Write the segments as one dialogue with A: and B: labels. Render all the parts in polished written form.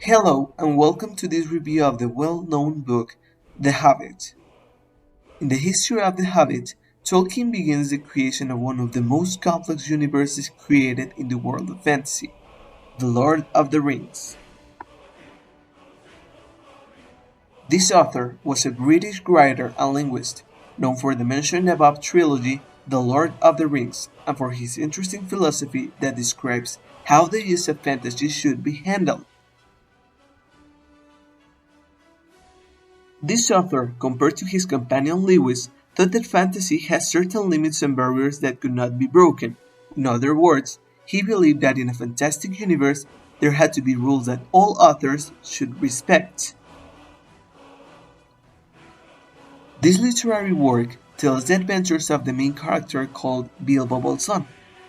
A: Hello and welcome to this review of the well-known book, The Hobbit. In the history of The Hobbit, Tolkien begins the creation of one of the most complex universes created in the world of fantasy, The Lord of the Rings. This author was a British writer and linguist, known for the mentioned above trilogy, The Lord of the Rings, and for his interesting philosophy that describes how the use of fantasy should be handled. This author, compared to his companion Lewis, thought that fantasy has certain limits and barriers that could not be broken. In other words, he believed that in a fantastic universe there had to be rules that all authors should respect. This literary work tells the adventures of the main character called Bilbo Bolsón,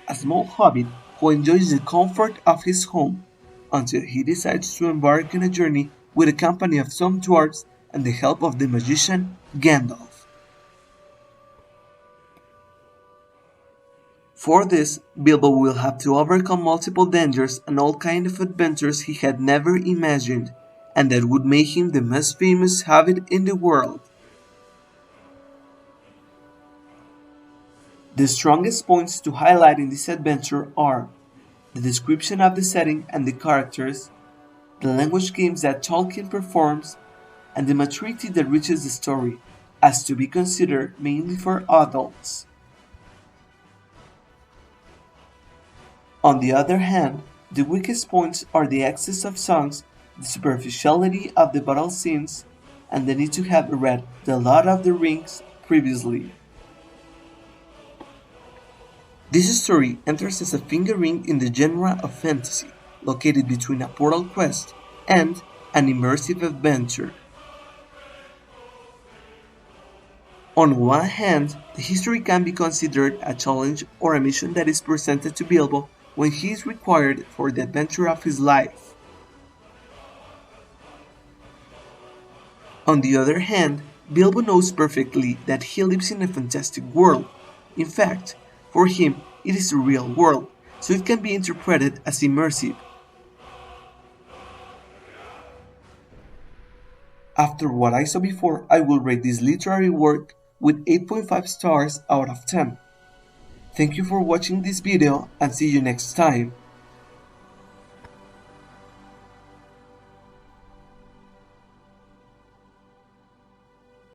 A: a small hobbit who enjoys the comfort of his home until he decides to embark on a journey with a company of some dwarves and the help of the magician Gandalf. For this, Bilbo will have to overcome multiple dangers and all kinds of adventures he had never imagined, and that would make him the most famous hobbit in the world. The strongest points to highlight in this adventure are the description of the setting and the characters, the language games that Tolkien performs, and the maturity that reaches the story, as to be considered mainly for adults. On the other hand, the weakest points are the excess of songs, the superficiality of the battle scenes, and the need to have read The Lord of the Rings previously. This story enters as a fingering in the genre of fantasy, located between a portal quest and an immersive adventure. On one hand, the history can be considered a challenge or a mission that is presented to Bilbo when he is required for the adventure of his life. On the other hand, Bilbo knows perfectly that he lives in a fantastic world. In fact, for him, it is a real world, so it can be interpreted as immersive. After what I saw before, I will rate this literary work with 8.5 stars out of 10. Thank you for watching this video and see you next time.